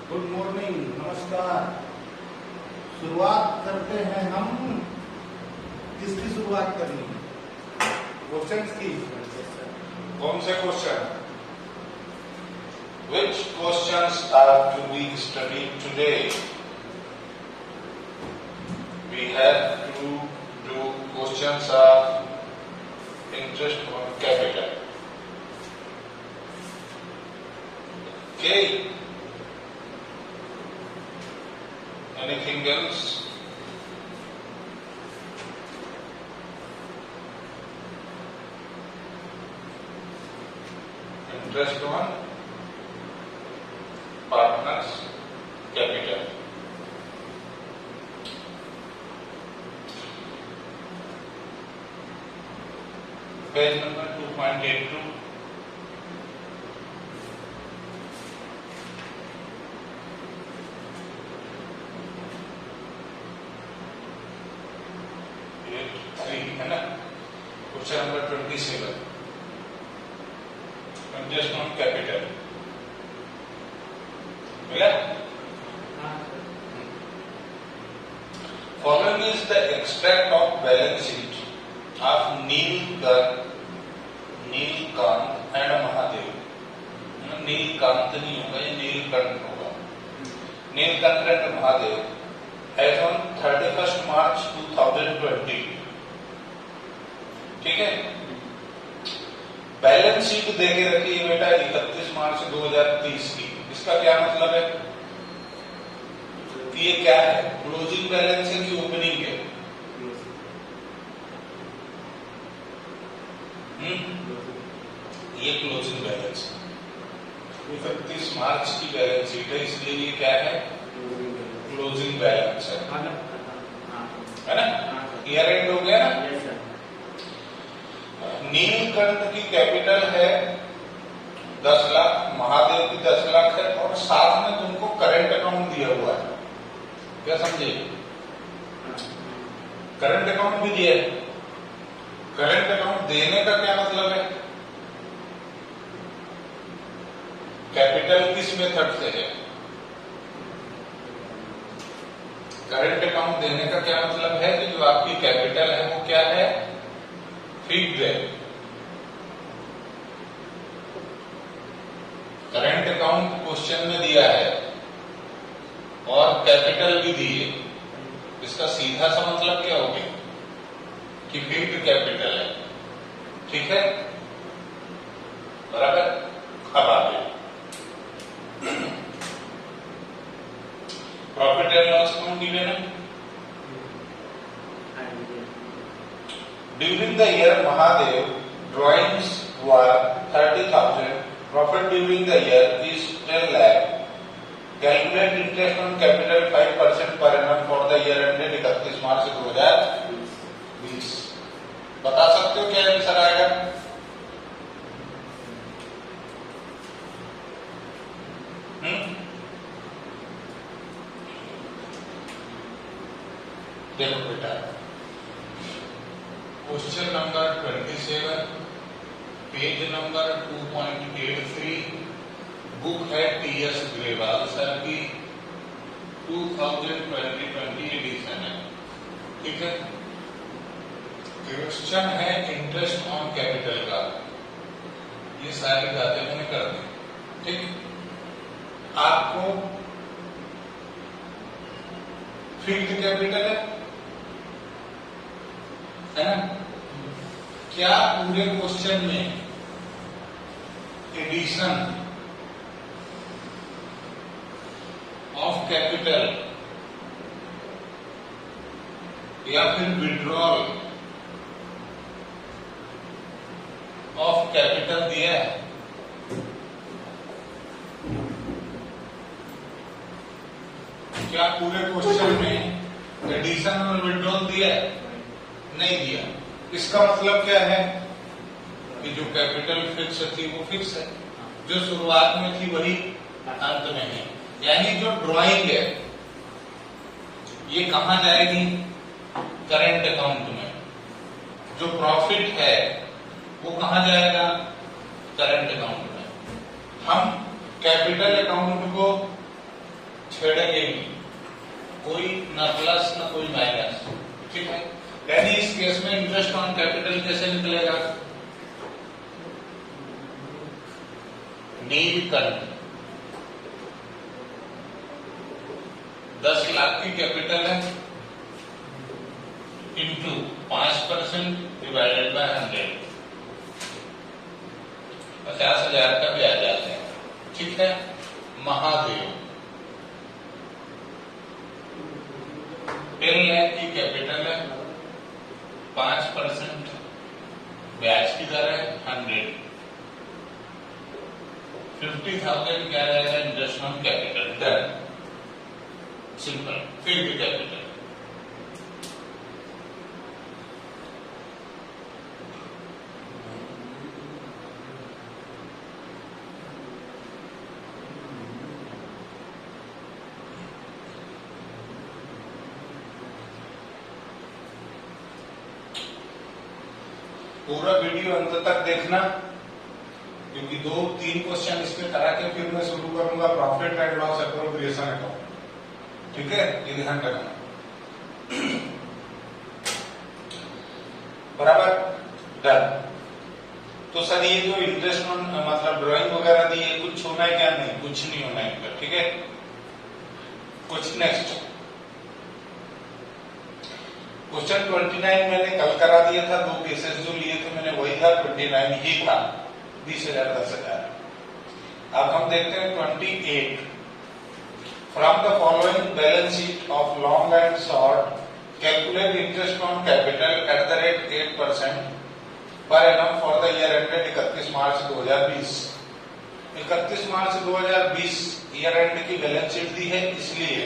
Good morning, नमस्कार। शुरुआत करते हैं हम। किसकी शुरुआत करनी है? क्वेश्चंस की। कौन से question? Which questions are to be studied today? We have to do questions of interest on capital. Okay. Anything else? Interest on partners capital. Page number 2.82. है ना? Question number 27, interest on capital. मिला? Following is the extract of balance sheet of Neelkant and Mahadev. Neelkant नहीं होगा, ये नीलकंठ होगा। Neelkanth and Mahadev as on 31 March 2020। ठीक है। Balance sheet दे के रखी है बेटा 31 मार्च 2030 की। इसका क्या मतलब है कि ये क्या है? क्लोजिंग बैलेंस है कि ओपनिंग है? ये क्लोजिंग बैलेंस है। 31 मार्च की बैलेंस शीट है, इसलिए ये क्या है? क्लोजिंग बैलेंस है ना? ईयर एंड हो गया ना? नीलकंठ की कैपिटल है 10 लाख, महादेव की 10 लाख है, और साथ में तुमको करंट अकाउंट दिया हुआ है। क्या समझे? करंट अकाउंट भी दिया है। करंट अकाउंट देने का क्या मतलब है? कैपिटल किस मेथड से है? करंट अकाउंट देने का क्या मतलब है कि जो आपकी कैपिटल है वो क्या है? फिक्स्ड है। करंट अकाउंट क्वेश्चन में दिया है और कैपिटल भी दी है। इसका सीधा सा मतलब क्या हो गया कि फिक्स्ड कैपिटल है। ठीक है, बराबर। अब आगे profit and loss account given है। During the year Mahadev, drawings were 30,000. Profit during the year is 10 lakh. Calculate interest on capital 5% per annum for the year ended 31 March 2020. बता सकते हो क्या आंसर आएगा? देखो बेटा, question number 27, page number 2.83, book है TS Grewal sir की, 2020 addition है। ठीक है। क्वेश्चन है इंटरेस्ट ऑन कैपिटल का। ये सारी बातें मैंने कर दी। ठीक। आपको फिक्स्ड कैपिटल है ना? क्या पूरे क्वेश्चन में एडिशन ऑफ कैपिटल या फिर विड्रॉल ऑफ कैपिटल दिया है? क्या पूरे क्वेश्चन में एडिशन और विड्रॉल दिया है? नहीं दिया। इसका मतलब क्या है कि जो कैपिटल फिक्स थी वो फिक्स है, जो शुरुआत में थी वही अंत में है। यानी जो ड्राइंग है ये कहां जाएगी? करंट अकाउंट में। जो प्रॉफिट है वो कहां जाएगा? करंट अकाउंट में। हम कैपिटल अकाउंट को छेड़ेंगे नहीं, कोई ना प्लस ना कोई माइनस, ठीक है। यानी इस केस में इंटरेस्ट ऑन कैपिटल कैसे निकलेगा? नीलकंठ 10 लाख की कैपिटल है इंटू 5% डिवाइडेड बाय 100, 50,000 का ब्याज आता है, ठीक है। महादेव 10 लाख की कैपिटल है, 5% ब्याज की दर है 100, 50,000 क्या रहेगा interest on capital, done, simple, फिर भी कैपिटल। पूरा वीडियो अंत तक देखना, क्योंकि 2-3 क्वेश्चन इसमें करा के फिर मैं शुरू करूंगा profit and loss appropriation account, ठीक है, ये ध्यान रखना। बराबर, डन। तो सर ये जो इंटरेस्ट ऑन मतलब ड्राइंग वगैरह दी है, कुछ होना है क्या? नहीं, कुछ नहीं होना है इनका, ठीक है। कुछ नेक्स्ट क्वेश्चन 29 मैंने कल करा दिया था, 2 केसेस जो लिए थे मैंने वही था, 29 ही था, 20,000 10,000। अब हम देखते हैं 28। From the following balance sheet of long and short calculate interest on capital at the rate 8% per annum for the year ended 31 March 2020। 31 March 2020 year and की बैलेंस शीट दी है, इसलिए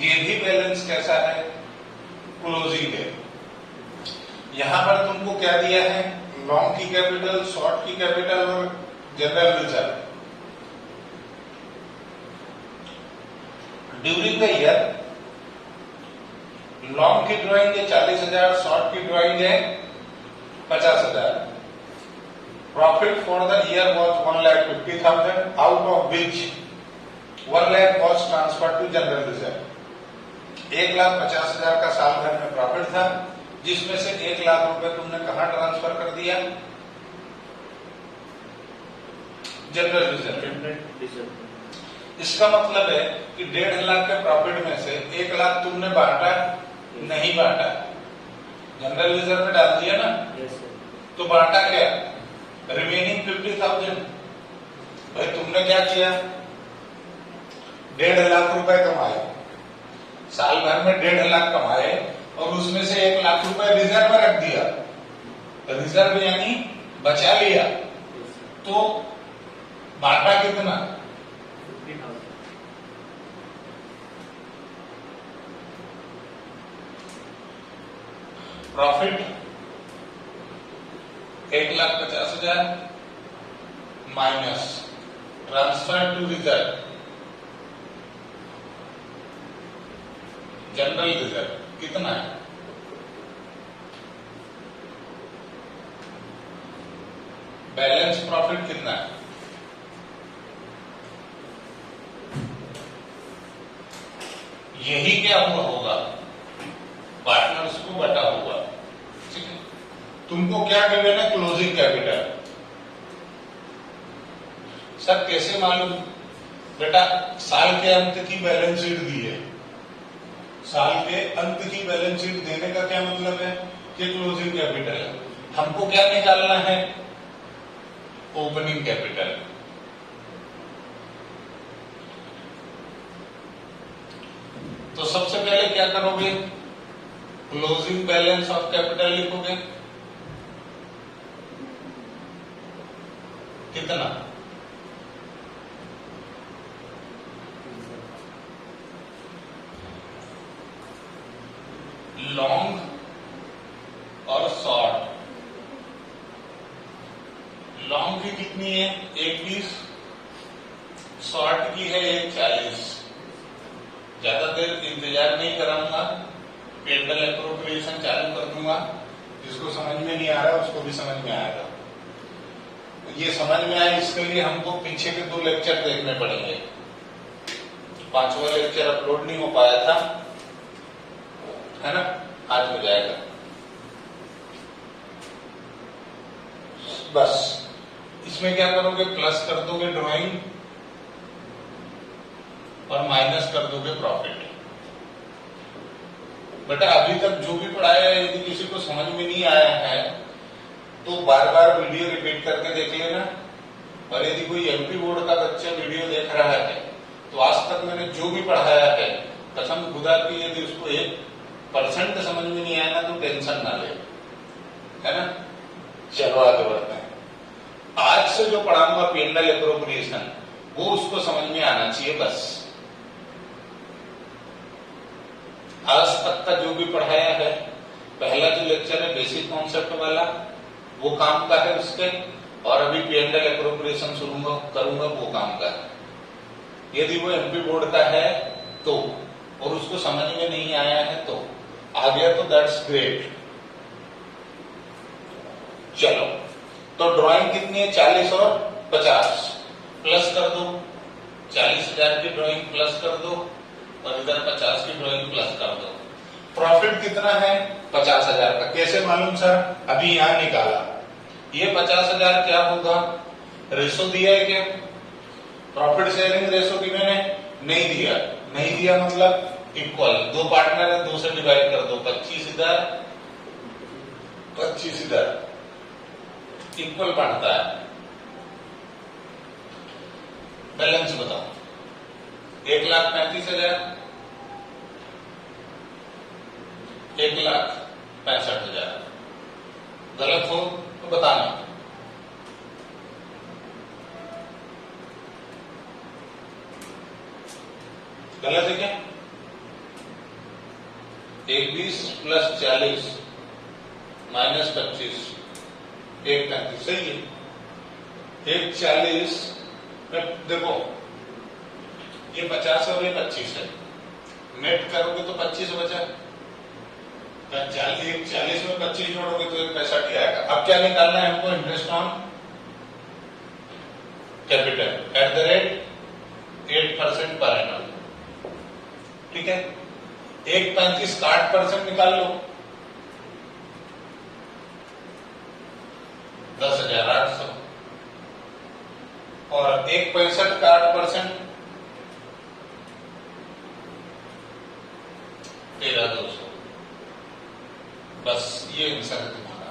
ये भी बैलेंस कैसा है? क्लोजिंग है। यहां पर तुमको क्या दिया है? लॉन्ग की कैपिटल, शॉर्ट की कैपिटल और general reserve. During the year long की ड्राइंग है 40,000, शॉर्ट की ड्राइंग है 50,000। Profit for the year was 1,50,000, out of which 1 lakh was transfer to general reserve. 1,50,000 का साल भर में प्रॉफिट था, जिसमें से 1 लाख रुपए तुमने कहां ट्रांसफर कर दिया? General reserve. इसका मतलब है कि 1.5 लाख के प्रॉफिट में से 1 लाख तुमने बांटा? नहीं बांटा, जनरल रिजर्व में डाल दिया ना। तो बांटा क्या? रिमेनिंग 50,000। भाई तुमने क्या किया? 1.5 लाख रुपए कमाए, साल भर में 1.5 लाख कमाए और उसमें से 1 लाख रुपए रिजर्व में रख दिया। रिजर्व यानी बचा लिया, तो बांटा कितना? 50,000। Profit 1,50,000 minus transfer to reserve, general reserve कितना है? बैलेंस प्रॉफिट कितना है? यही क्या हुआ होगा? पार्टनर्स को बटा हुआ, ठीक है। तुमको क्या गिवन है? Closing capital. सर कैसे मालूम? बेटा साल के अंत की बैलेंस शीट दी है, साल के अंत की बैलेंस शीट देने का क्या मतलब है? कि क्लोजिंग कैपिटल है। हमको क्या निकालना है? Opening capital. तो सबसे पहले क्या करोगे? क्लोजिंग बैलेंस ऑफ कैपिटल लिखोगे, कितना? लॉन्ग और शॉर्ट। लॉन्ग की कितनी है? 21, शॉर्ट की है 1,40। ज्यादा देर इंतजार नहीं कराऊंगा, पेंडल एप्रोप्रिएशन चालू कर दूंगा। जिसको समझ में नहीं आ रहा उसको भी समझ में आएगा। ये समझ में आए इसके लिए हमको पीछे के 2 लेक्चर देखने पड़ेंगे। 5वां लेक्चर अपलोड नहीं हो पाया था, है ना, आज हो जाएगा। बस इसमें क्या करोगे, प्लस कर दोगे ड्राइंग और माइनस कर दोगे प्रॉफिट। बेटा अभी तक जो भी पढ़ाया है यदि किसी को समझ में नहीं आया है तो बार बार वीडियो रिपीट करके देख लेना। और यदि कोई एमपी बोर्ड का बच्चा वीडियो देख रहा है तो आज तक मैंने जो भी पढ़ाया है कसम खुदा की यदि उसको 1% समझ में नहीं आया ना तो टेंशन ना ले, है ना। चलो आगे बढ़ते हैं। आज से जो पढ़ाऊंगा P&L एप्रोप्रिएशन वो उसको समझ में आना चाहिए बस। आज तक का जो भी पढ़ाया है, पहला जो लेक्चर है बेसिक कॉन्सेप्ट वाला वो काम का है उसके, और अभी P&L एप्रोप्रिएशन शुरू करूंगा वो काम का है। यदि वो एमपी बोर्ड का है तो, और उसको समझ में नहीं आया है तो आ गया तो दैट्स ग्रेट। चलो तो ड्राइंग कितनी है, 40 और 50 प्लस कर दो, 40,000 की ड्राइंग प्लस कर दो और इधर 50 की ड्राइंग प्लस कर दो। प्रॉफिट कितना है, 50,000 का। कैसे मालूम सर, अभी यहां निकाला। ये 50,000 क्या होगा, रेशो दिया है क्या, प्रॉफिट शेयरिंग रेशो की मैंने नहीं दिया, नहीं दिया मतलब इक्वल, दो पार्टनर है 2 से डिवाइड कर दो, 25 इधर 25 इधर, इक्वल बढ़ता है। बैलेंस बताओ, 1,35,000, 1,65,000। गलत हो तो बताना। गलत है क्या, 21 प्लस 40 माइनस 25, 1,35 सही है। 1,40 में देखो ये 50 और ये 25 है, नेट करोगे तो 25 बचा, 1,40 में 25 जोड़ोगे तो 1,65 आएगा। अब क्या निकालना है हमको, interest on capital at the rate 8% per annum, ठीक है। 1,35 का 8% निकाल लो, 10,800, और 1,65 का 8% 13,200। बस ये आंसर है तुम्हारा।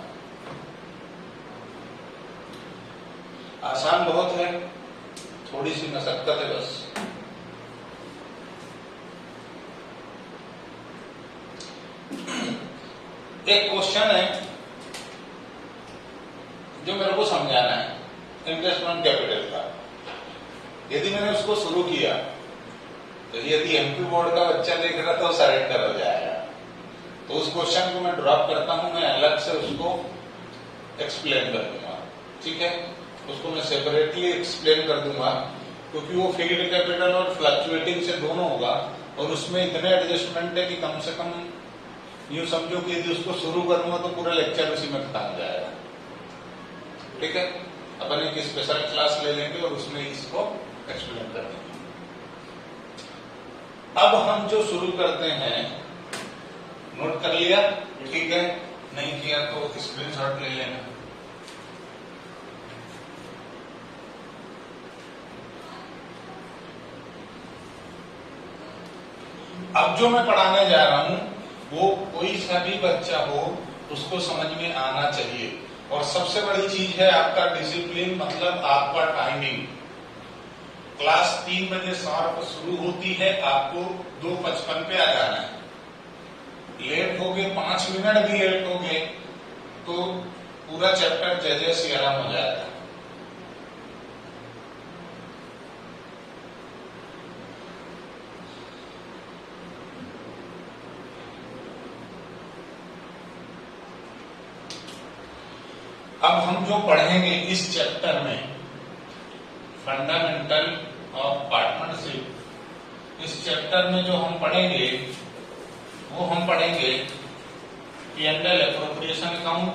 आसान बहुत है, थोड़ी सी मशक्कत है बस। एक क्वेश्चन है जो मेरे को समझाना है, इन्वेस्टमेंट कैपिटल का। यदि मैंने उसको शुरू किया तो यदि एमपी बोर्ड का बच्चा देख रहा तो सरेंडर हो जाएगा। तो उस क्वेश्चन को मैं ड्रॉप करता हूं, मैं अलग से उसको एक्सप्लेन कर दूंगा, ठीक है। उसको मैं सेपरेटली एक्सप्लेन कर दूंगा क्योंकि वो फिक्स्ड कैपिटल और फ्लक्चुएटिंग से दोनों होगा, और उसमें इतने एडजस्टमेंट है कि कम से कम यूं समझो कि यदि उसको शुरू करूंगा तो पूरा लेक्चर उसी में खत्म हो जाएगा, ठीक है। अपन एक स्पेशल क्लास ले लेंगे और उसमें इसको एक्सप्लेन कर देंगे। अब हम जो शुरू करते हैं, नोट कर लिया, ठीक है, नहीं किया तो स्क्रीनशॉट ले लेना। अब जो मैं पढ़ाने जा रहा हूं वो कोई सा भी बच्चा हो उसको समझ में आना चाहिए। और सबसे बड़ी चीज है आपका डिसिप्लिन, मतलब आपका टाइमिंग। क्लास 3 बजे शार्प शुरू होती है, आपको 2:55 पे आ जाना है। लेट हो गए, 5 मिनट भी लेट हो गए तो पूरा चैप्टर जय सियाराम हो जाएगा। अब हम जो पढ़ेंगे इस चैप्टर में, फंडामेंटल ऑफ पार्टनरशिप, इस चैप्टर में जो हम पढ़ेंगे वो हम पढ़ेंगे P&L appropriation account,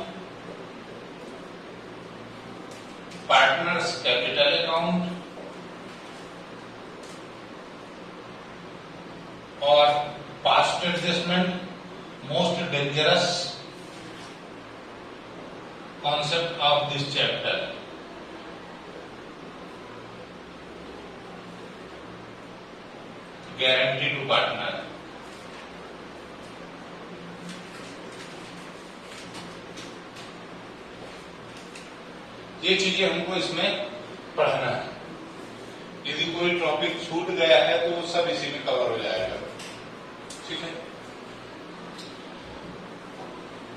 partners capital account, adjustment most dangerous concept of this chapter. Guarantee to partner. ये चीजें हमको इसमें पढ़ना है। यदि कोई टॉपिक छूट गया है तो वो सब इसी में कवर हो जाएगा। ठीक है,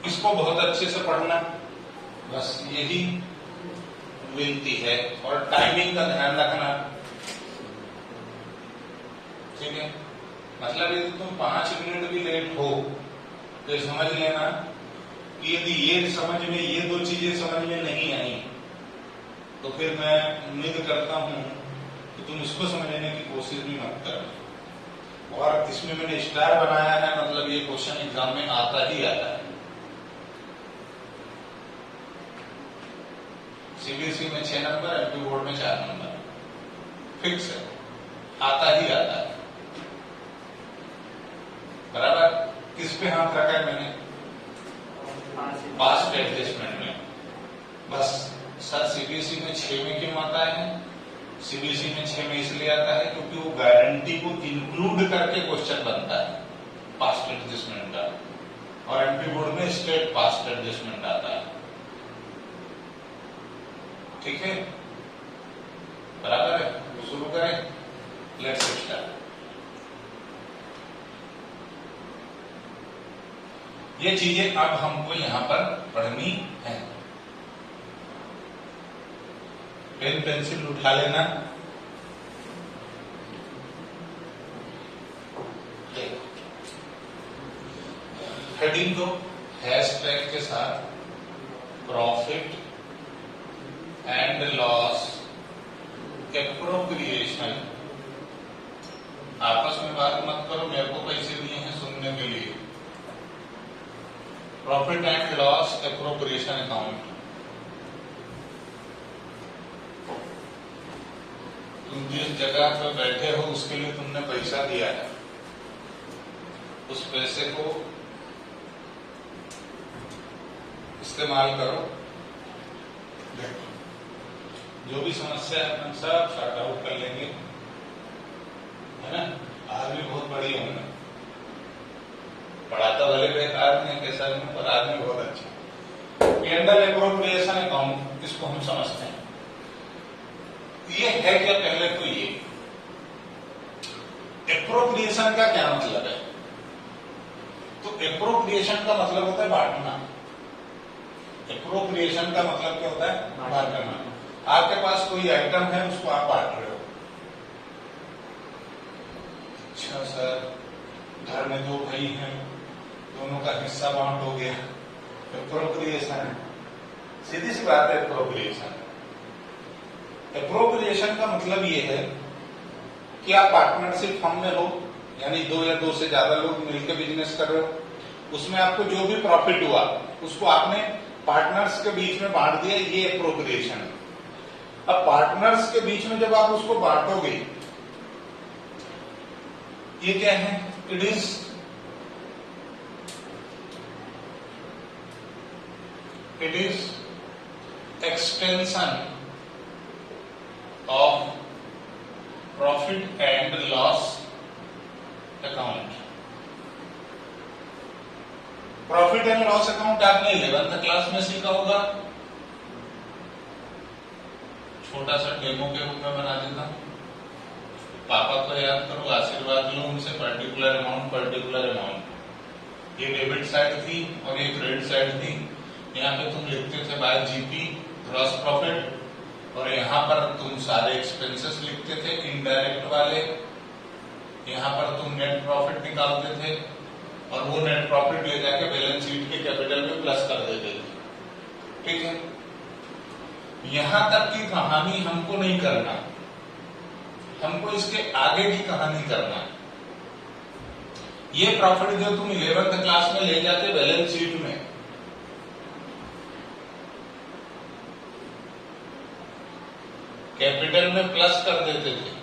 इसको बहुत अच्छे से पढ़ना, बस यही विनती है। और टाइमिंग का ध्यान रखना। ठीक है, मतलब यदि तुम 5 मिनट भी लेट हो तो समझ लेना कि यदि ये समझ में, ये 2 चीजें समझ में नहीं आई तो फिर मैं उम्मीद करता हूं कि तुम इसको समझने की कोशिश भी मत करना। और इसमें मैंने स्टार बनाया है, मतलब ये क्वेश्चन एग्जाम में आता ही आता है। सीबीएसई में 6 नंबर, एमपी बोर्ड में 4 नंबर, फिक्स है, आता ही आता है। बराबर। किस पे हाथ रखा है मैंने? पास्ट एडजस्टमेंट में। बस सर सीबीएसई में 6 में क्यों आता है? सीबीएसई में 6 में इसलिए आता है क्योंकि वो गारंटी को इंक्लूड करके क्वेश्चन बनता है पास्ट एडजस्टमेंट का, और एमपी बोर्ड में स्टेट पास्ट एडजस्टमेंट आता है। ठीक है, बराबर है। तो शुरू करें, लेट्स स्टार्ट। ये चीजें अब हमको यहां पर पढ़नी है। पेन पेंसिल उठा लेना। हेडिंग दो हैशटैग के साथ, प्रॉफिट एंड लॉस एप्रोप्रिएशन। आपस में बात मत करो, मेरे को पैसे दिए हैं सुनने के लिए। Profit and loss appropriation account. तुम जिस जगह पर बैठे हो उसके लिए तुमने पैसा दिया है, उस पैसे को इस्तेमाल करो। देखो, जो भी समस्या है अपन सब शॉर्ट आउट कर लेंगे, है ना। आदमी बहुत बढ़िया होना, पढ़ाता भले बेकार नहीं, कैसा नहीं, पर आदमी बहुत अच्छा। कैंडल एप्रोप्रिएशन अकाउंट, इसको हम समझते हैं। ये है क्या? पहले तो ये एप्रोप्रिएशन का क्या मतलब है? तो एप्रोप्रिएशन का मतलब होता है बांटना। एप्रोप्रिएशन का मतलब क्या होता है? बांटना। आपके पास कोई आइटम है, उसको आप बांट रहे हो। अच्छा सर, घर में 2 भाई हैं, दोनों का हिस्सा बांट हो गया, एप्रोप्रिएशन है। सीधी सी बात है एप्रोप्रिएशन। एप्रोप्रिएशन का मतलब ये है कि आप पार्टनरशिप फर्म में हो, यानी 2 या 2 से ज्यादा लोग मिलकर बिजनेस कर रहे हो, उसमें आपको जो भी प्रॉफिट हुआ उसको आपने पार्टनर्स के बीच में बांट दिया, ये एप्रोप्रिएशन है। अब पार्टनर्स के बीच में जब आप उसको बांटोगे, ये क्या है? It is extension of profit and loss account. Profit and loss account आपने 11th क्लास में सीखा होगा। छोटा सा डेमो के रूप में बना देता हूं। पापा को याद करो, आशीर्वाद लो उनसे, पर्टिकुलर अमाउंट। ये डेबिट साइड थी और ये क्रेडिट साइड थी। यहाँ पे तुम लिखते थे बाय जीपी, ग्रॉस प्रॉफिट, और यहाँ पर तुम सारे एक्सपेंसेस लिखते थे इनडायरेक्ट वाले। यहाँ पर तुम नेट प्रॉफिट निकालते थे और वो नेट प्रॉफिट ले जाके बैलेंस शीट के कैपिटल में प्लस कर देते थे। ठीक है, यहां तक की कहानी हमको नहीं करना, हमको इसके आगे की कहानी करना है। ये प्रॉफिट जो तुम 11th क्लास में ले जाते बैलेंस शीट में, कैपिटल में प्लस कर देते थे,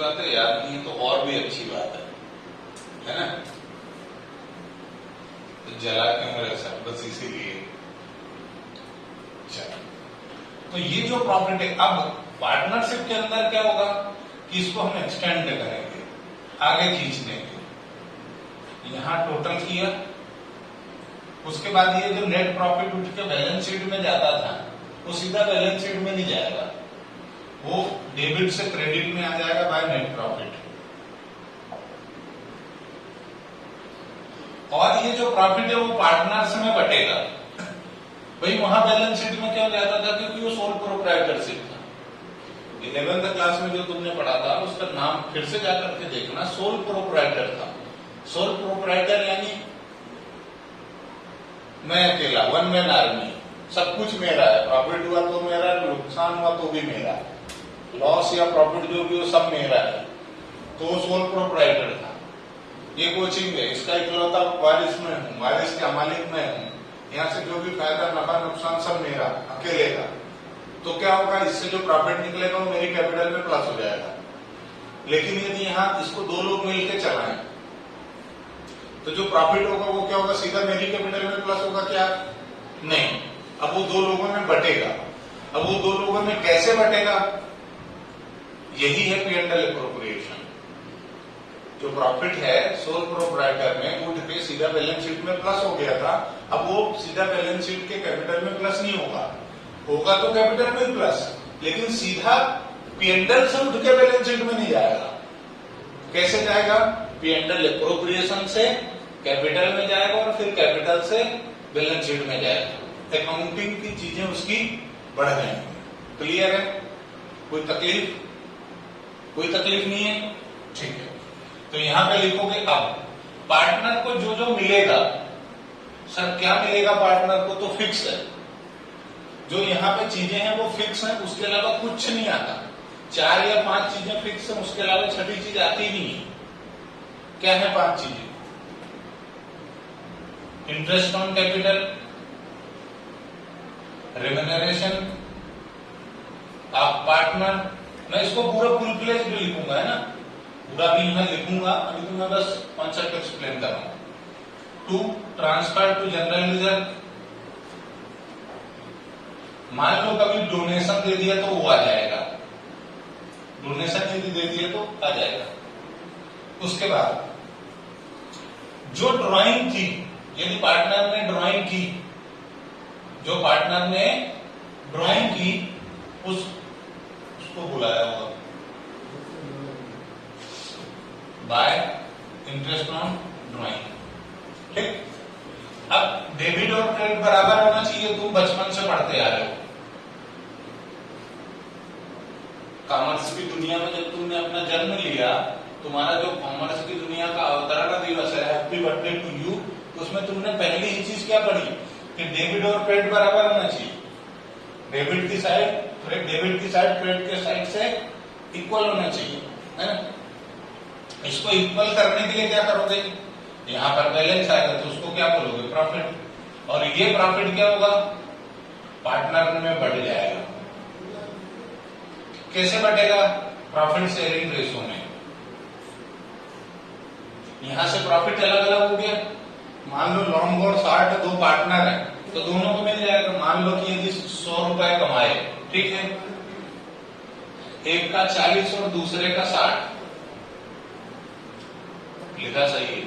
बात है, याद नहीं है तो और भी अच्छी बात है ना? तो जला क्यों रहे सर, बस इसीलिए। चलो, तो ये जो प्रॉफिट है, अब पार्टनरशिप के अंदर क्या होगा कि इसको हम एक्सटेंड करेंगे, आगे खींच देंगे। यहां टोटल किया, उसके बाद ये जो नेट प्रॉफिट उठ के बैलेंस शीट में जाता था वो सीधा बैलेंस शीट में नहीं जाएगा, वो डेबिट से क्रेडिट में आ जाएगा बाय नेट प्रॉफिट। और ये जो प्रॉफिट है वो पार्टनर्स में बटेगा। भाई वहां बैलेंस शीट में क्यों जाता था? क्योंकि वो सोल प्रोप्राइटरशिप था। 11th क्लास में जो तुमने पढ़ा था उसका नाम फिर से जाकर के देखना, सोल प्रोप्राइटर था। सोल प्रोप्राइटर यानी मैं अकेला, वन मैन आर्मी, सब कुछ मेरा है, प्रॉफिट हुआ तो मेरा, नुकसान हुआ तो भी मेरा, लॉस या प्रॉफिट जो भी हो सब मेरा है। तो वो सोल प्रोप्राइटर था। ये कोचिंग है, इसका इकलौता वारिस में हूँ, वारिस का मालिक मैं हूँ, यहाँ से जो भी फायदा नफा नुकसान सब मेरा अकेले का। तो क्या होगा, इससे जो प्रॉफिट निकलेगा वो मेरी कैपिटल में प्लस हो जाएगा। लेकिन यदि यहाँ इसको दो लोग मिलकर चलाएं तो जो प्रॉफिट होगा वो क्या होगा, सीधा मेरी कैपिटल में प्लस होगा क्या? नहीं, अब वो दो लोगों में बटेगा। अब वो दो लोगों में कैसे बटेगा? यही है P&L एप्रोप्रिएशन। जो प्रॉफिट है सोल प्रोप्राइटर में उठ के सीधा बैलेंस शीट में प्लस हो गया था, अब वो सीधा बैलेंस शीट के कैपिटल में प्लस नहीं होगा, होगा तो कैपिटल में प्लस, लेकिन सीधा P&L से उठ के बैलेंस शीट में नहीं जाएगा। कैसे जाएगा? P&L एप्रोप्रिएशन से कैपिटल में जाएगा और फिर कैपिटल से बैलेंस शीट में जाएगा। अकाउंटिंग की चीजें उसकी बढ़ जाएंगी। क्लियर है? कोई तकलीफ? कोई तकलीफ नहीं है? ठीक है। तो यहां पे लिखोगे अब पार्टनर को जो जो मिलेगा, सर क्या मिलेगा पार्टनर को? तो फिक्स है। जो यहाँ पे चीजें हैं वो फिक्स है, उसके अलावा कुछ नहीं आता। 4 या 5 चीजें फिक्स है, उसके अलावा छठी चीज आती नहीं है। क्या है 5 चीजें? Interest on capital, remuneration of partner. मैं इसको पूरा फुल प्लेज भी लिखूंगा, है ना, पूरा भी यहां लिखूंगा, अभी तो मैं बस कॉन्सेप्ट एक्सप्लेन कर रहा हूं। 2, ट्रांसफर टू जनरल रिजर्व। मान लो कभी डोनेशन दे दिया तो वो आ जाएगा, डोनेशन यदि दे दिया तो आ जाएगा। उसके बाद जो ड्राइंग थी, यदि पार्टनर ने ड्राइंग की, जो पार्टनर ने ड्राइंग की उसको बुलाया होगा बाय इंटरेस्ट ऑन ड्राइंग। ठीक। अब डेबिट और क्रेडिट बराबर होना चाहिए, तुम बचपन से पढ़ते आ रहे हो। कॉमर्स की दुनिया में जब तुमने अपना जन्म लिया, तुम्हारा जो कॉमर्स की दुनिया का अवतरण दिवस है, हैप्पी बर्थडे टू यू, उसमें तुमने पहली ही चीज क्या पढ़ी कि डेबिट और क्रेडिट बराबर होना चाहिए। डेबिट की साइड क्रेडिट के साइड से इक्वल होना चाहिए, है ना। इसको इक्वल करने के लिए क्या करोगे? यहां पर बैलेंस आएगा तो उसको क्या बोलोगे? प्रॉफिट। और ये प्रॉफिट क्या होगा? पार्टनर में बढ़ जाएगा। कैसे बढ़ेगा? प्रॉफिट शेयरिंग रेशो में। यहां से प्रॉफिट अलग अलग हो गया। मान लो लॉन्ग और शॉर्ट 2 पार्टनर है तो दोनों को मिल जाएगा। मान लो कि यदि 100 रुपए कमाए, ठीक है, एक का 40 और दूसरे का 60, लिखा सही है?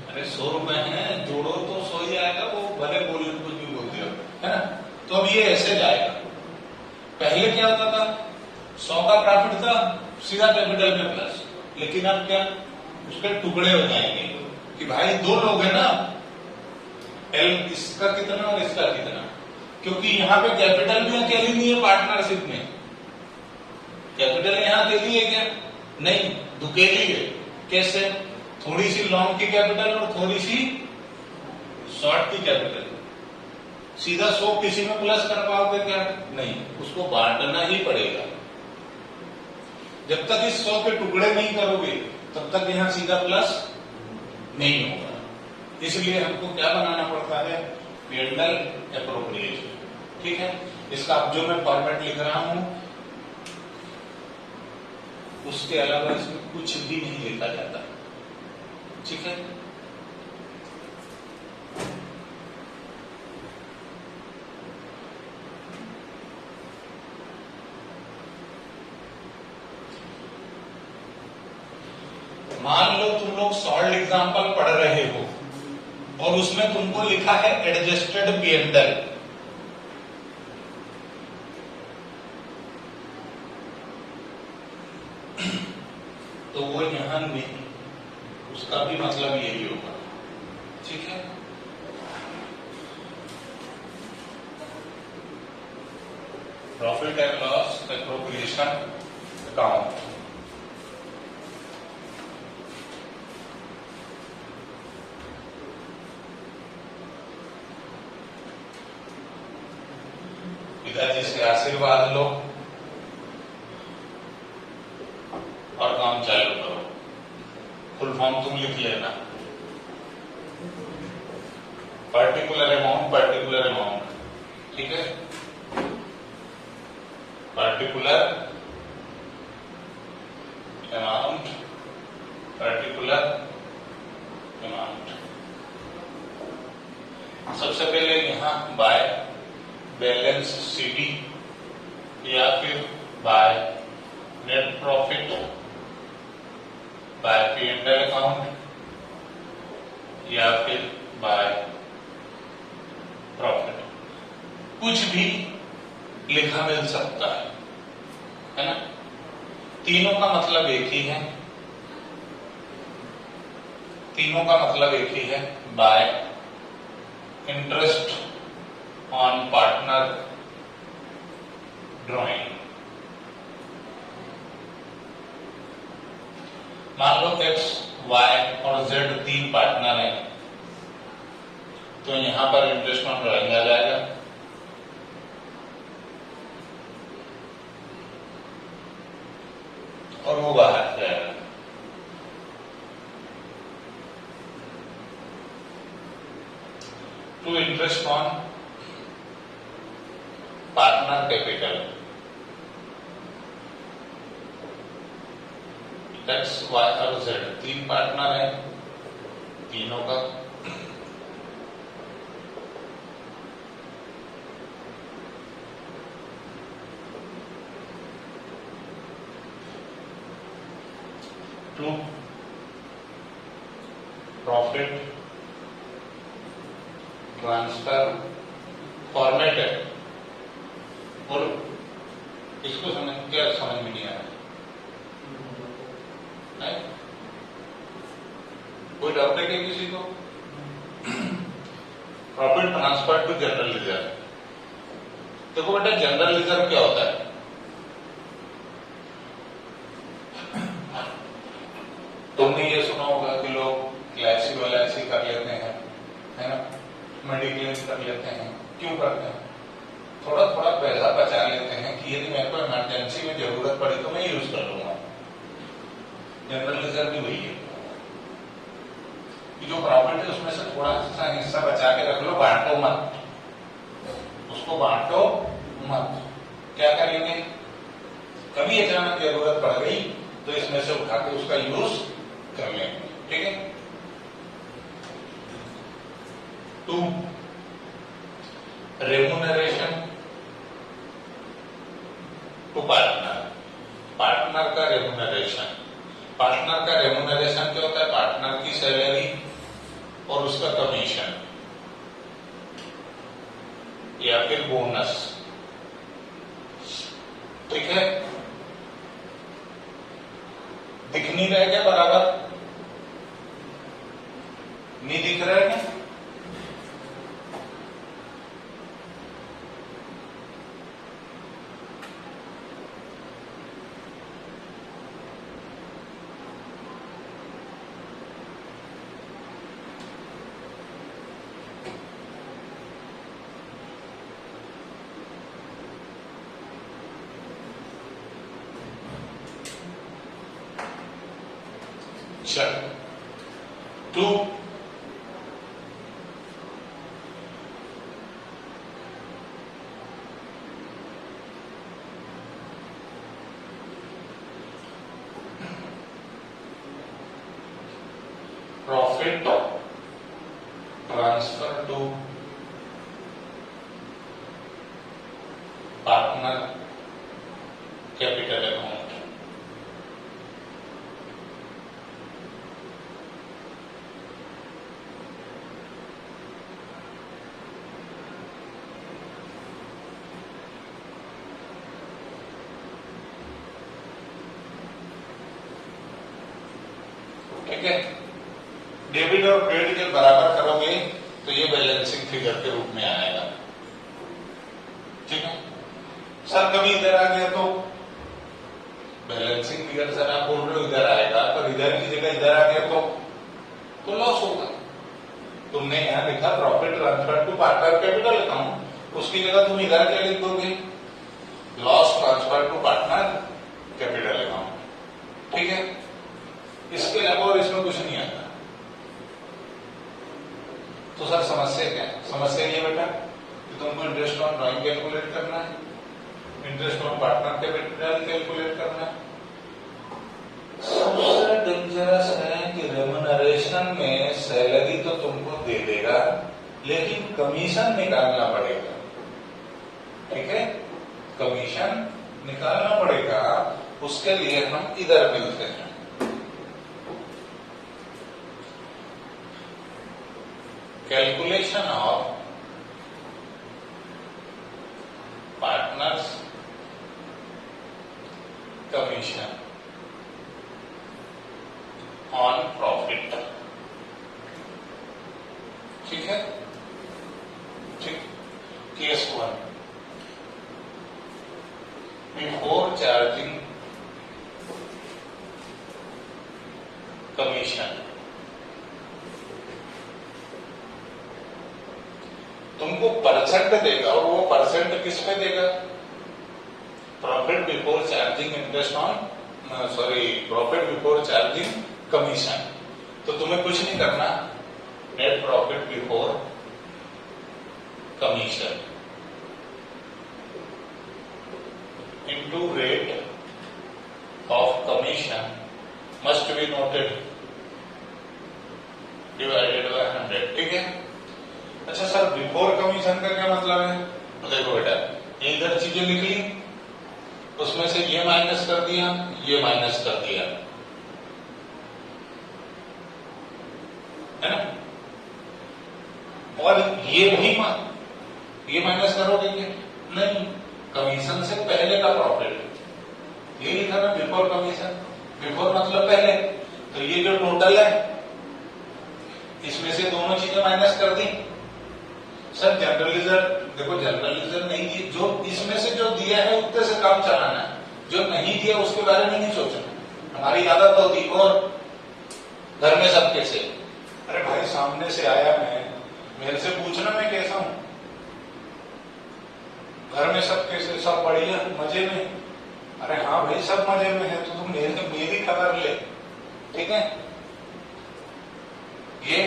अरे 100 रुपए हैं, जोड़ो तो 100 ही आएगा, वो भले बोले कुछ भी बोलते हो, है ना। तो अब ये ऐसे जाएगा। पहले क्या होता था? 100 का प्रॉफिट था, सीधा कैपिटल में प्लस। लेकिन अब क्या, उसके टुकड़े हो जाएंगे कि भाई 2 लोग हैं ना, एल इसका कितना और इसका कितना, क्योंकि यहाँ पे कैपिटल भी अकेली नहीं है पार्टनरशिप में। कैपिटल यहाँ अकेली है क्या? नहीं, दुकेली है। कैसे? थोड़ी सी लॉन्ग की कैपिटल और थोड़ी सी शॉर्ट की कैपिटल। सीधा 100 किसी में प्लस कर पाओगे क्या? नहीं, उसको बांटना ही पड़ेगा। जब तक इस 100 के टुकड़े नहीं करोगे तब तक यहां सीधा प्लस नहीं होगा। इसलिए हमको क्या बनाना पड़ता है? P&L appropriation. ठीक है। इसका अब जो मैं फॉर्मेट लिख रहा हूं, उसके अलावा इसमें कुछ भी नहीं लिखा जाता। ठीक है, मान लो तुम लोग सॉल्व एग्जांपल पढ़ रहे हो और उसमें तुमको लिखा है एडजस्टेड P&L, तो वो यहां नहीं, उसका भी मतलब यही होगा। ठीक है, profit and loss appropriation account, पिताजी से आशीर्वाद लो और काम चालू करो। फुल फॉर्म तुम लिख लेना, पर्टिकुलर अमाउंट, ठीक है, पर्टिकुलर अमाउंट, सबसे पहले यहां बाय बैलेंस सीटी या फिर by net profit, by P&L account या फिर बाय प्रॉफिट, कुछ भी लिखा मिल सकता है ना। तीनों का मतलब एक ही है, bye interest on partner drawing. मान लो X, Y और Z 3 पार्टनर हैं, तो यहां पर इंटरेस्ट ऑन ड्राइंग आ जाएगा। और वो बाहर जाएगा। To interest on partner capital, X, Y और Z 3 पार्टनर है, तीनों का टू प्रॉफिट ट्रांसफर फॉर्मेट है। और इसको क्या समझ में नहीं आ रहा है? कोई डाउट है क्या किसी को? Profit transfer to general reserve. देखो बेटा, जनरल रिजर्व क्या होता है? तुमने ये सुना होगा कि लोग LIC वाला कर लेते हैं, है ना, मेडिक्लेम कर लेते हैं। क्यों करते हैं? थोड़ा थोड़ा पैसा बचा लेते हैं कि यदि मेरे को इमरजेंसी में जरूरत पड़ी तो मैं यूज कर लूंगा। जनरल रिजर्व भी वही है कि जो प्रॉफिट है उसमें से थोड़ा सा हिस्सा बचा के रख लो, बांटो मत, उसको बांटो मत। क्या करेंगे? कभी अचानक जरूरत पड़ गई तो इसमें से उठा के उसका यूज कर लेंगे। ठीक है। 2 रेम्यूनरेशन टू पार्टनर। पार्टनर का रेम्यूनरेशन क्या होता है? पार्टनर की सैलरी और उसका कमीशन या फिर बोनस। ठीक है, दिख नहीं रहा है क्या बराबर? नहीं दिख रहा है क्या? चल 2 2 पार्टनर कैपिटल अकाउंट। ठीक है, डेबिट और क्रेडिट के बराबर करोगे तो ये बैलेंसिंग फिगर के रूप में आएगा। ठीक है सर, कभी इधर आ गया तो बैलेंसिंग फिगर सर आप बोल रहे हो इधर आएगा, पर इधर की जगह इधर आ गया तो लॉस होगा। तुमने यहां लिखा profit transfer to partner capital account, उसकी जगह तुम इधर क्या लिख दोगे, loss transfer to partner capital account. ठीक है, इसके अलावा और इसमें कुछ नहीं आता। तो सर समस्या क्या है? समस्या ये बेटा कि तुमको इंटरेस्ट ऑन ड्राइंग कैलकुलेट करना है, interest on partner capital calculate करना है। सबसे डेंजरस है कि रेम्यूनरेशन में सैलरी तो तुमको दे देगा, लेकिन कमीशन निकालना पड़ेगा। ठीक है, कमीशन निकालना पड़ेगा, उसके लिए हम इधर मिलते हैं। Calculation of partners commission on profit। ठीक है, ठीक। केस 1, before charging commission तुमको परसेंट देगा, और वो परसेंट किस पे देगा, profit before charging interest on profit before charging commission. तो तुम्हें कुछ नहीं करना, net profit before commission into rate of commission must be noted divided by 100। ठीक है। अच्छा सर, बिफोर कमीशन का क्या मतलब है? तो देखो बेटा, ये इधर चीजें लिख ली, उसमें से ये माइनस कर दिया, ये माइनस कर दिया, है ना? और ये माइनस करोगे क्या? नहीं, कमीशन से पहले का प्रॉफिट ये लिखा ना, बिफोर कमीशन। बिफोर मतलब पहले, तो ये जो टोटल है इसमें से दोनों चीजें माइनस कर दी। सर जनरलिजर, देखो जनरलिजर नहीं दिए, जो इसमें से जो दिया है उतने से काम चलाना है, जो नहीं दिया उसके बारे में नहीं सोचना। हमारी आदत होती, और घर में सब कैसे, अरे भाई सामने से आया मैं, मेरे से पूछना मैं कैसा हूं, घर में सब कैसे, सब बढ़िया मजे में, अरे हाँ भाई सब मजे में है, तो तुम मेरी खबर ले। ठीक है, ये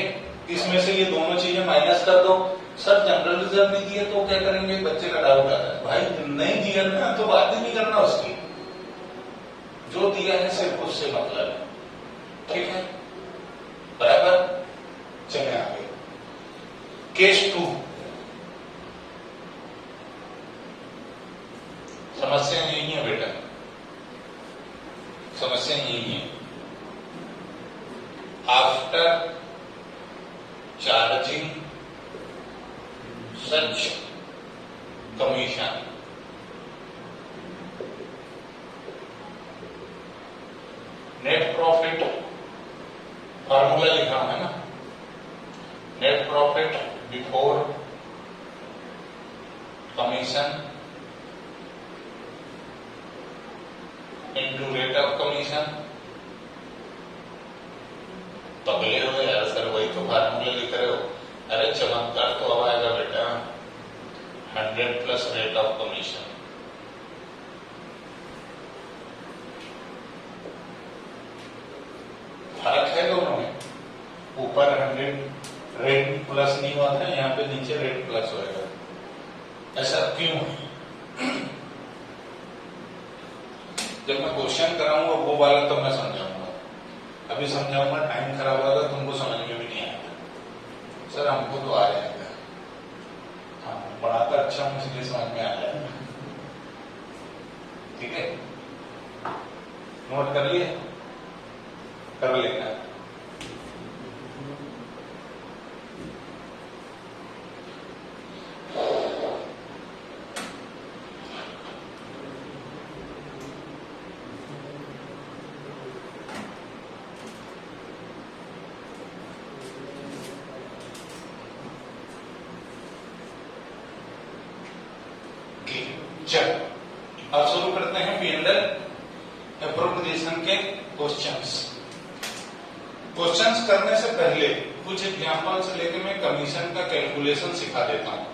इसमें से ये दोनों चीजें माइनस कर दो। सर जनरल रिजर्व नहीं दिया तो क्या करेंगे? बच्चे का डाउट आता है, भाई नहीं दिया ना तो बात ही नहीं करना उसकी, जो दिया है सिर्फ उससे मतलब है। ठीक है, बराबर। चले आगे, केस 2। समस्या यही है बेटा, समस्या यही है। आफ्टर चार्जिंग सच कमीशन, नेट प्रॉफिट, फॉर्मूला लिखा है ना, net profit before commission into rate of commission. पगले हो यार सर, वही तो फार्मूला लिख रहे हो। अरे चमत्कार तो अब आएगा बेटा, 100 प्लस रेट ऑफ कमीशन। फर्क है दोनों में, ऊपर 100 रेट प्लस नहीं हुआ था, यहाँ पे नीचे रेट प्लस होएगा। ऐसा क्यों है? जब मैं क्वेश्चन कराऊंगा वो वाला तब मैं समझाऊंगा, अभी समझाऊंगा टाइम खराब होगा, तुमको समझ में भी नहीं आएगा। सर हमको तो आ जाएगा, हाँ पढ़ाता अच्छा हूं इसलिए समझ में आ जाएगा। ठीक है, नोट कर लिए, कर लेना। चल अब शुरू करते हैं P&L अप्रोप्रिएशन के क्वेश्चंस। क्वेश्चंस करने से पहले कुछ एग्जांपल से लेकर मैं कमीशन का कैलकुलेशन सिखा देता हूं,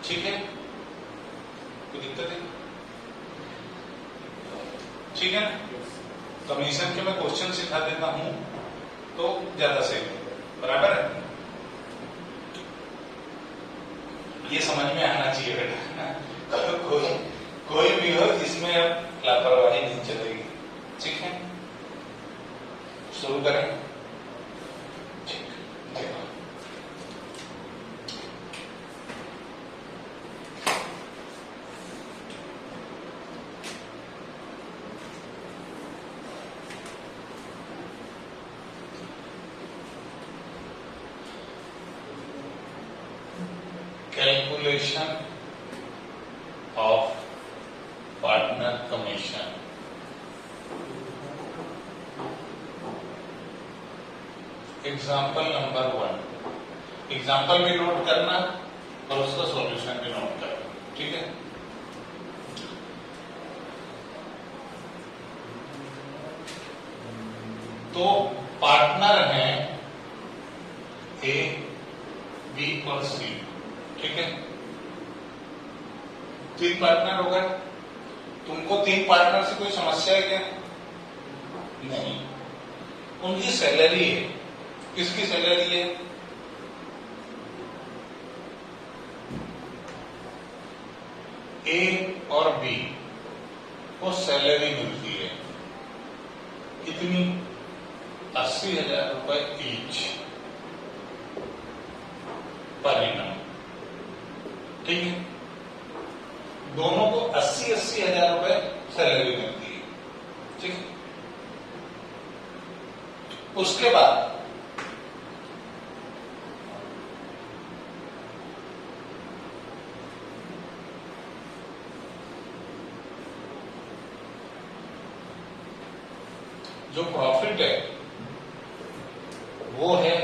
ठीक है? कोई दिक्कत है? ठीक है, कमीशन के मैं क्वेश्चन सिखा देता हूं तो ज्यादा सही है, बराबर है? ये समझ में आना चाहिए बेटा, कोई भी हो इसमें अब लापरवाही नहीं चलेगी, ठीक है? शुरू करें। ठीक, देखो calculation of partner commission। Example number 1, example भी नोट करना और उसका सॉल्यूशन भी नोट करना, ठीक है? तो पार्टनर हैं ए, बी और सी, ठीक है? 3 पार्टनर हो गए। तुमको 3 पार्टनर से कोई समस्या है क्या? नहीं। उनकी सैलरी है, किसकी सैलरी है? ए और बी को सैलरी मिलती है कितनी? 80,000 रुपए ईच पर एनम, ठीक है? दोनों को 80-80 हजार रुपए सैलरी मिलती है, ठीक है? उसके बाद जो प्रॉफिट है वो है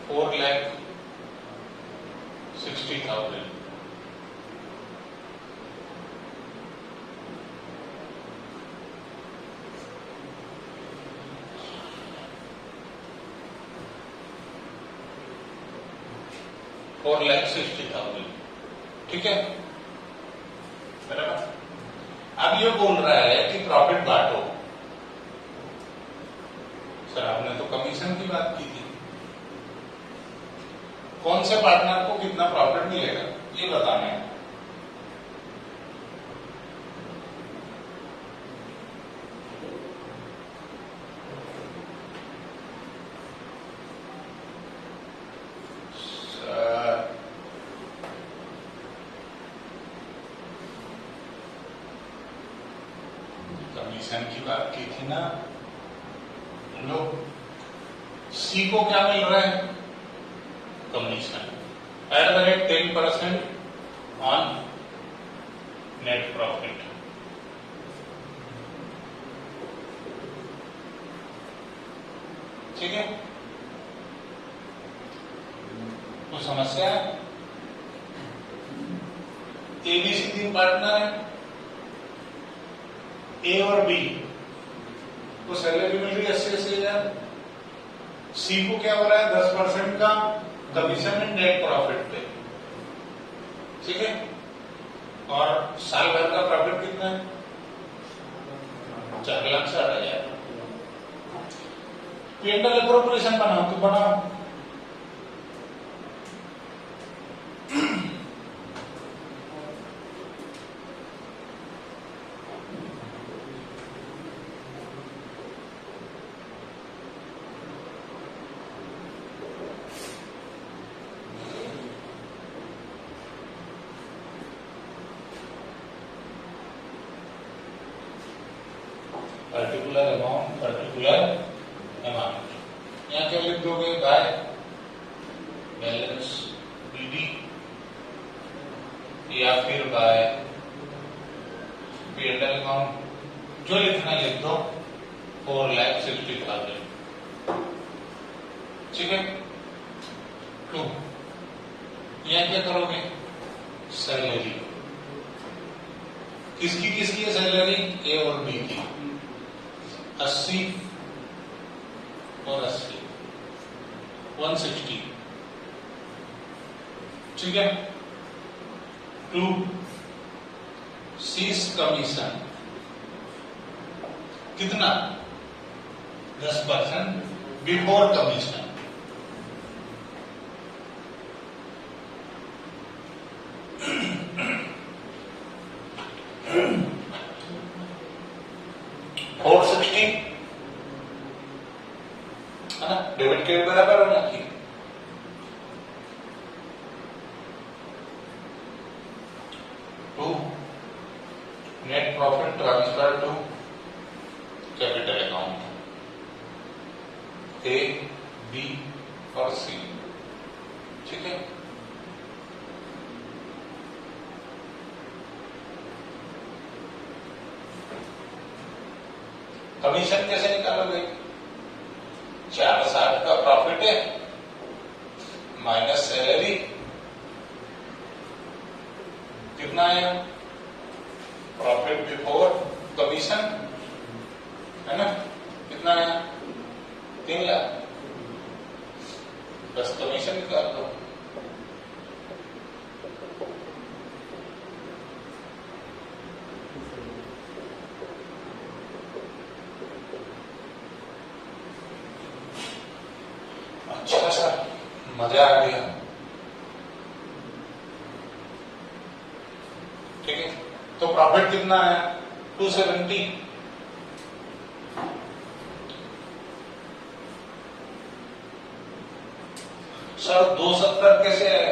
4,60,000। $4,60,000, ठीक है? बराबर। अब ये बोल रहा है कि प्रॉफिट बांटो। सर आपने तो कमीशन की बात की थी, कौन से पार्टनर को कितना प्रॉफिट मिलेगा ये बताना है। कमीशन की बात की थी ना, लोग सी को क्या मिल रहा है? कमीशन @10% ऑन नेट प्रॉफिट, ठीक है? तो समस्या है, एबीसी 3 पार्टनर है, ए और बी को सैलरी मिल रही है 80-80 हजार। सी को क्या हो रहा है? 10% का कमीशन है नेट प्रॉफिट पे, ठीक है? और साल भर का प्रॉफिट कितना है? 4,60,000। P&L अप्रोप्रिएशन बनाओ तो बनाओ। Particular amount. यहाँ क्या लिख दोगे? बाय बैलेंस बीडी या फिर बाय P&L अकाउंट, जो लिखना लिख दो, 4,60,000। ठीक है। 2 यहाँ क्या करोगे? सैलरी। किसकी किसकी है सैलरी? ए और बी की। 80 और 80, 160। ठीक है। 2 सीज कमीशन, कितना? 10% बिफोर कमीशन। डेबिट क्रेडिट बराबर होना चाहिए। To net profit transfer to capital account, A, B और सी। ठीक है। कमीशन कैसे निकालोगे? 460 का प्रॉफिट है माइनस सैलरी, कितना आया? प्रॉफिट बिफोर कमीशन है ना, कितना आया? 3 लाख। बस कमीशन निकाल दो। अच्छा सर, मजा आ गया। ठीक है। तो प्रॉफिट कितना आया? 270। सर 270 कैसे है?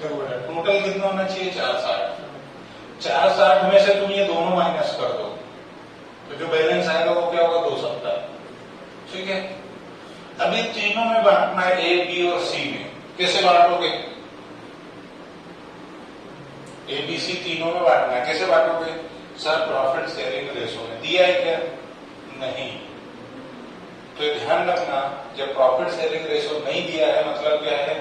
टोटल कितना होना चाहिए? 460। 460 में से तुम ये दोनों माइनस कर दो, तो जो बैलेंस आएगा वो क्या होगा? 270। ठीक है। अभी तीनों में बांटना है, ए, बी और सी में। कैसे बांटोगे? ए, बी, सी तीनों में बांटना है। कैसे बांटोगे? सर प्रॉफिट शेयरिंग रेशो में दिया है क्या? नहीं। तो ध्यान रखना, जब प्रॉफिट शेयरिंग रेशो नहीं दिया है मतलब क्या है?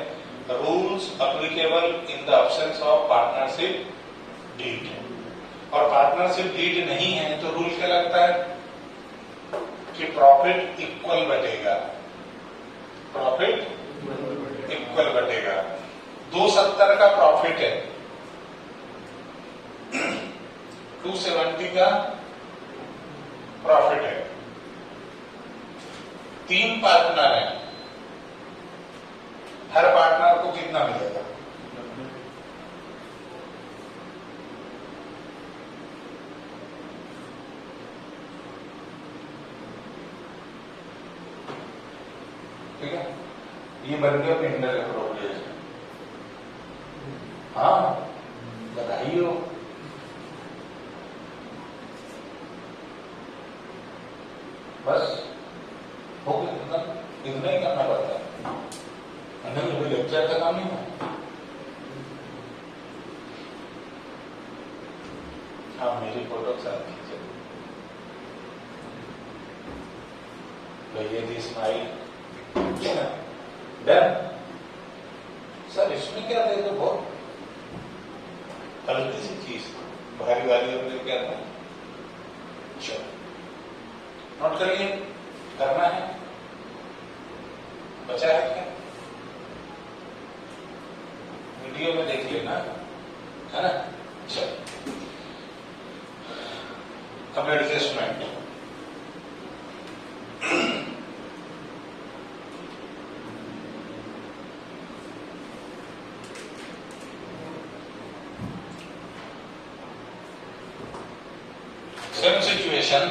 Rules applicable in the absence of partnership deed. और पार्टनरशिप डीड नहीं है तो रूल क्या लगता है कि प्रॉफिट इक्वल बटेगा, प्रॉफिट इक्वल बटेगा। 270 का प्रॉफिट है, 270 का प्रॉफिट है। 3 पार्टनर है, हर पार्टनर को कितना मिलेगा? ठीक है। ये बन गया पिंडल अप्रोप्रिएशन। हाँ, बधाई हो। बस हो गया, इतना ही करना पड़ता है। अंदर कोई लेक्चर का काम नहीं है। हाँ, मेरी फोटो साथ खींचे भैया जी, स्माइल डन। सर इसमें क्या थे? तो बहुत हल्की सी चीज, भारी वाली हमने क्या था? चलो नोट करिए, करना है। बचा है क्या? वीडियो में देख लेना, है ना। चलो अब adjustment. Same situation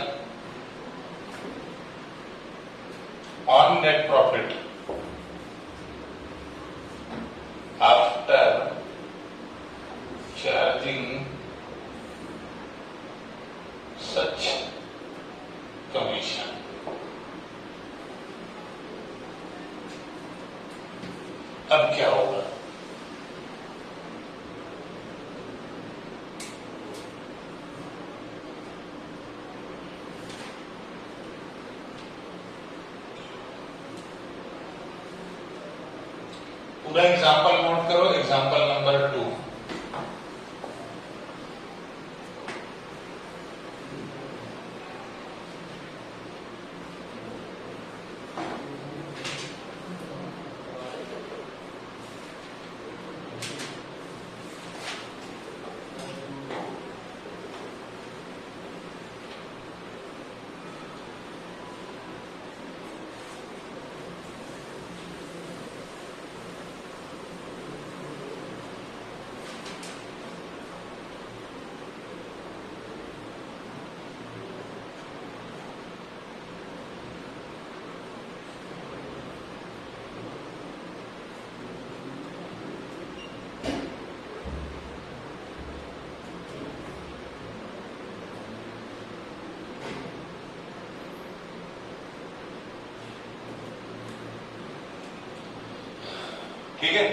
on net profit after charging such commission. पूरा एग्जाम्पल नोट करो, एग्जाम्पल नंबर 2। ठीक है,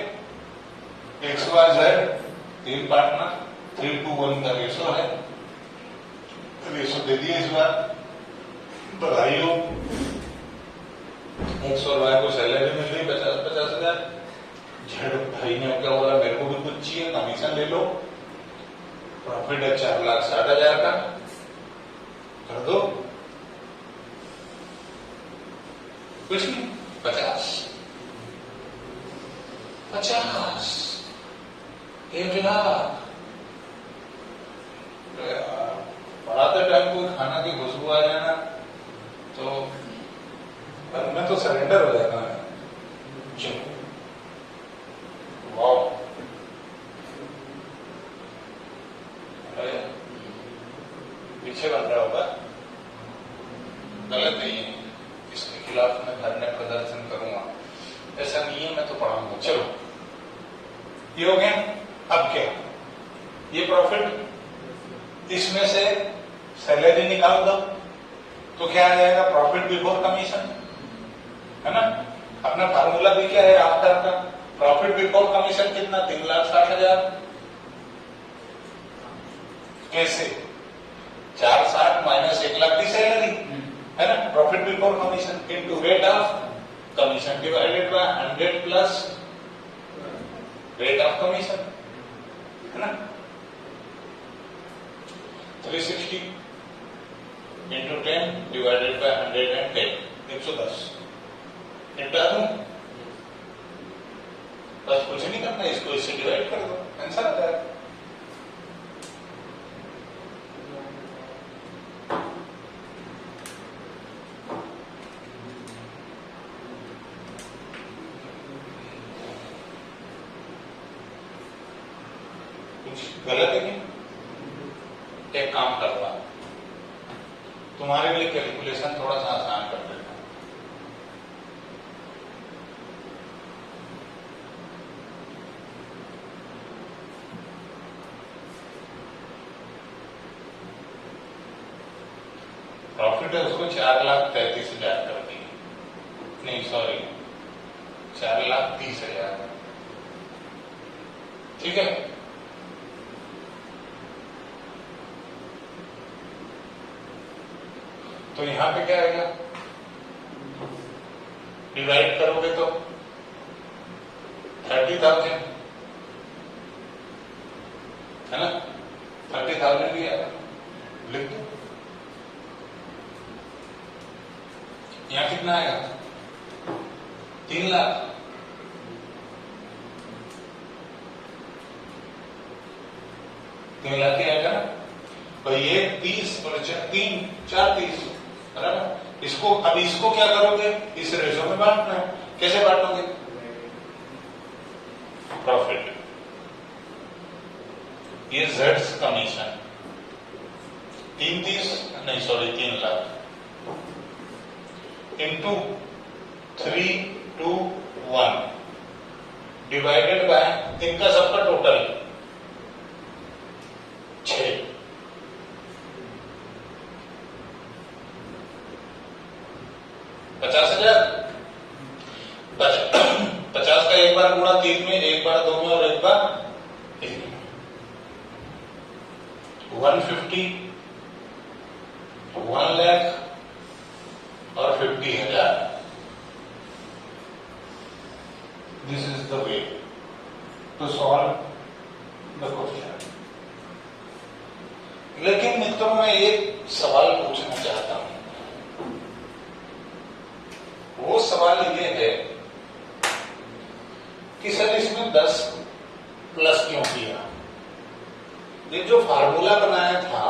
एक्स वाई जेड तीन पार्टनर, 3:1 का रेशो है, रेशो दे दिए इस बार। बधाई हो, एक्स और वाई को सैलरी मिल रही 50-50 हजार। जेड भाई ने क्या बोला, मेरे को भी कुछ चाहिए, कमीशन ले लो। प्रॉफिट है 4,60,000 का, कर दो। कुछ नहीं, 50, 1,00,000। पढ़ाते टाइम कोई खाना की खुशबू आ जाए ना तो मैं तो सरेंडर हो जाता है। वाह, पीछे बन रहा होगा, गलत नहीं है, इसके खिलाफ मैं धरने प्रदर्शन करूंगा। ऐसा नहीं है, मैं तो पढ़ाऊंगा। चलो, ये हो गया। अब क्या, ये प्रॉफिट, इसमें से सैलरी निकाल दो तो क्या आ जाएगा, प्रॉफिट बिफोर कमीशन, है ना। अपना फार्मूला भी क्या है आफ्टर का, प्रॉफिट बिफोर कमीशन कितना, 3,60,000। कैसे, 460 माइनस 1,00,000 की सैलरी, है ना, profit before commission into rate of commission divided by 100 plus rate of commission, है ना। 360 इंटू 10 डिवाइडेड बाय 110, 110 निपटा दूं। बस कुछ नहीं करना, इसको इससे डिवाइड कर दो, आंसर आ जाएगा। गलत है क्या? एक काम करता हूं, तुम्हारे लिए कैलकुलेशन थोड़ा सा आसान कर देता हूं। प्रॉफिट है उसको 4,33,000 कर दी, नहीं सॉरी 4,30,000, ठीक है। तो यहां पे क्या आएगा, डिवाइड करोगे तो 30,000, है ना, 30,000 भी आएगा, लिख दो। यहां कितना आएगा, 3,00,000। की आएगा ना, तो ये 30 और 3, 4 30, बराबर। इसको अब इसको क्या करोगे, इस रेशो में बांटना है। कैसे बांटोगे, प्रॉफिट, ये Jades commission 3,00,000 into 3,2,1 divided by इनका सबका टोटल 6, 50,000। 50 का एक बार गुणा 3 में, एक बार 2 में और एक बार 1 में, 150, 1,00,000 और 50,000। This is the way. to solve the question. लेकिन मित्रों मैं एक सवाल पूछना चाहता हूं। वो सवाल ये है कि सर इसमें 10 प्लस क्यों किया? ये जो फार्मूला बनाया था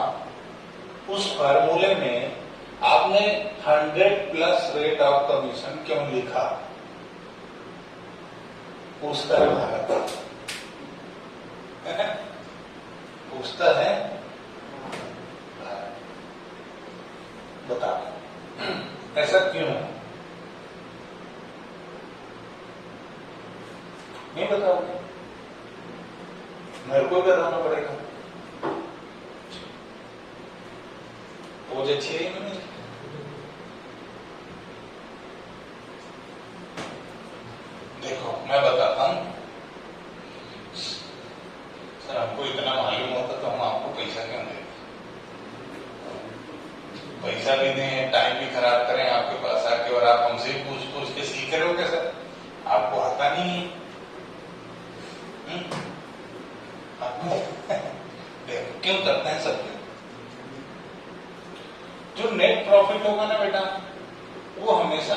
उस फार्मूले में आपने 100 प्लस रेट ऑफ कमीशन क्यों लिखा? पूछता है भारत, पूछता है बता ऐसा क्यों? नहीं बताओगे, मेरे को भी बताना पड़ेगा। वो जो 6 महीने देखो मैं बताता हूं सर, हमको इतना मालूम होता तो हम आपको पैसा क्यों देते? पैसा भी दें, टाइम भी खराब करें आपके पास आके, और आप हमसे पूछ पूछ के सीख रहे हो क्या सर? आपको आता नहीं है। देखो क्यों करते हैं सब? जो नेट प्रॉफिट होगा ना बेटा, वो हमेशा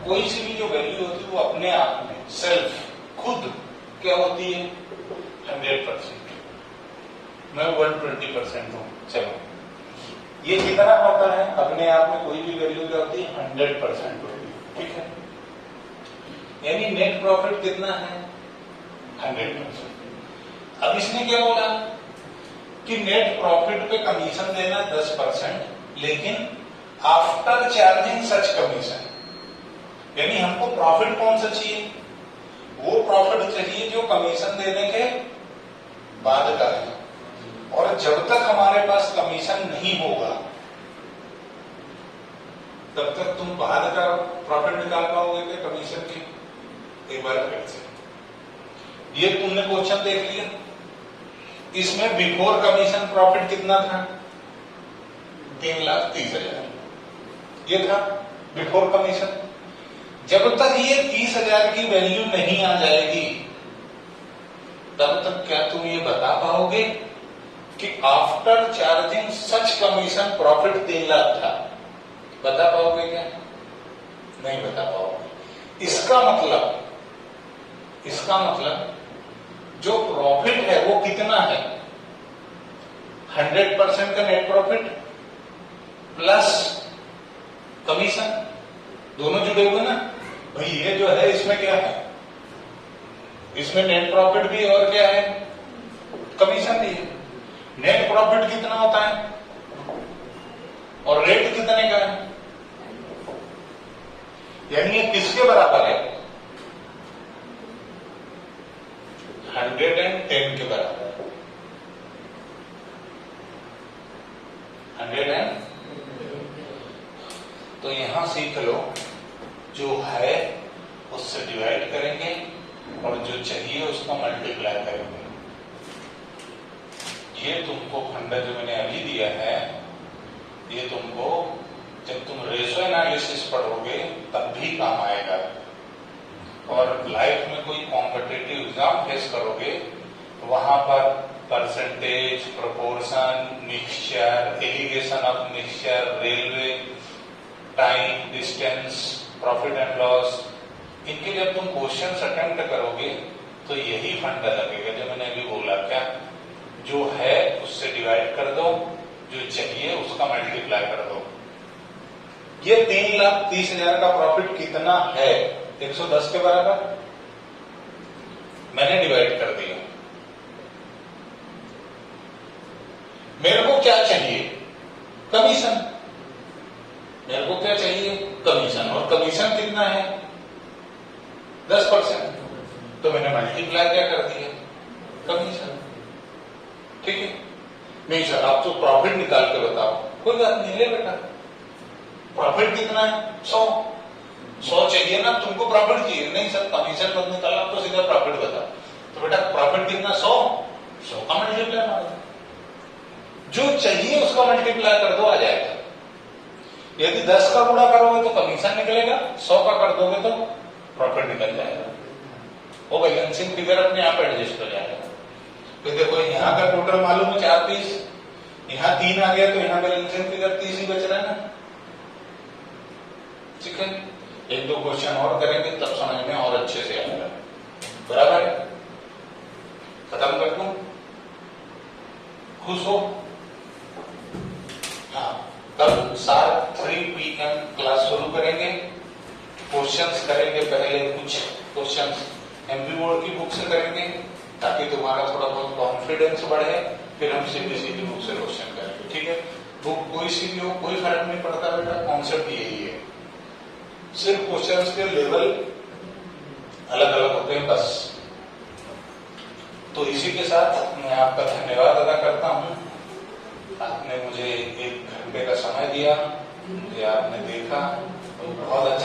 कोई सी भी जो वैल्यू होती है वो अपने आप में सेल्फ खुद क्या होती है? 100%। मैं 120% हूं। चलो ये कितना होता है? अपने आप में कोई भी वैल्यू क्या होती है? 100% होती है। ठीक है, यानी नेट प्रॉफिट कितना है? 100%। अब इसने क्या बोला कि नेट प्रॉफिट पे कमीशन देना 10%, लेकिन आफ्टर चार्जिंग सच कमीशन, यानी हमको प्रॉफिट कौन सा चाहिए? वो प्रॉफिट चाहिए जो कमीशन देने के बाद का है। और जब तक हमारे पास कमीशन नहीं होगा तब तक तुम बाद का प्रॉफिट निकाल पाओगे क्या कमीशन की? एक बार फिर से ये तुमने क्वेश्चन देख लिया, इसमें बिफोर कमीशन प्रॉफिट कितना था? 3,30,000 ये था बिफोर कमीशन। जब तक ये 30,000 की वैल्यू नहीं आ जाएगी तब तक क्या तुम ये बता पाओगे कि आफ्टर चार्जिंग सच कमीशन प्रॉफिट 3 लाख था? बता पाओगे क्या? नहीं बता पाओगे। इसका मतलब जो प्रॉफिट है वो कितना है? 100% का नेट प्रॉफिट प्लस कमीशन, दोनों जुड़े हुए ना भाई। ये जो है इसमें क्या है? इसमें नेट प्रॉफिट भी और क्या है? कमीशन भी है। नेट प्रॉफिट कितना होता है और रेट कितने का है? यानी ये किसके बराबर है? 110 के बराबर है। 100 तो यहां सीख लो, जो है उससे डिवाइड करेंगे और जो चाहिए उसको मल्टीप्लाई करेंगे। ये तुमको फंडा जो मैंने अभी दिया है, ये तुमको जब तुम रेशो एनालिसिस पढ़ोगे तब भी काम आएगा। और लाइफ में कोई कॉम्पिटिटिव एग्जाम फेस करोगे वहां पर percentage, proportion, mixture, alligation of mixture, railway, time, distance, profit and loss, इनके जब तुम क्वेश्चन अटेम्प्ट करोगे तो यही फंडा लगेगा जो मैंने अभी बोला। क्या? जो है उससे डिवाइड कर दो, जो चाहिए उसका मल्टीप्लाई कर दो। ये 3,30,000 का प्रॉफिट कितना है? 110 के बराबर मैंने डिवाइड कर दिया। मेरे को क्या चाहिए? कमीशन। मेरे को क्या चाहिए? कमीशन। और कमीशन कितना है? 10%। तो मैंने मल्टीप्लाई क्या कर दिया? कमीशन। ठीक है? नहीं सर आप तो प्रॉफिट निकाल के बताओ। कोई बात नहीं, ले बेटा प्रॉफिट कितना है? 100 चाहिए ना तुमको? प्रॉफिट चाहिए? नहीं सर कमीशन मत निकालना, तो सीधा प्रॉफिट बता। तो बेटा प्रॉफिट कितना? 100 का मल्टीप्लाई मारो, जो चाहिए उसका मल्टीप्लाई कर दो, आ जाएगा। यदि 10 का गुणा करोगे तो कमीशन निकलेगा, 100 का कर दोगे तो प्रॉफिट निकल जाएगा। वो बैलेंसिंग फिगर अपने आप एडजस्ट हो जाएगा। तो देखो यहाँ का टोटल मालूम है 4 30, यहाँ 3 आ गया तो यहाँ बैलेंसिंग फिगर 30 ही बच रहा है ना। ठीक है, 1-2 क्वेश्चन और करेंगे तब समझ में और अच्छे से आएगा। बराबर, खत्म कर दूं? खुश हो? हाँ, कल 7:03 PM क्लास शुरू करेंगे। क्वेश्चंस करेंगे, पहले कुछ क्वेश्चंस एमपी बोर्ड की बुक से करेंगे ताकि तुम्हारा थोड़ा बहुत कॉन्फिडेंस बढ़े, फिर हम सीबीएसई की बुक से क्वेश्चन करेंगे। ठीक है, बुक कोई सी भी हो कोई फर्क नहीं पड़ता बेटा, कॉन्सेप्ट यही है, सिर्फ क्वेश्चंस के लेवल अलग अलग होते हैं बस। तो इसी के साथ मैं आपका धन्यवाद अदा करता हूं, आपने मुझे 1 घंटे का समय दिया, मुझे आपने देखा, बहुत अच्छा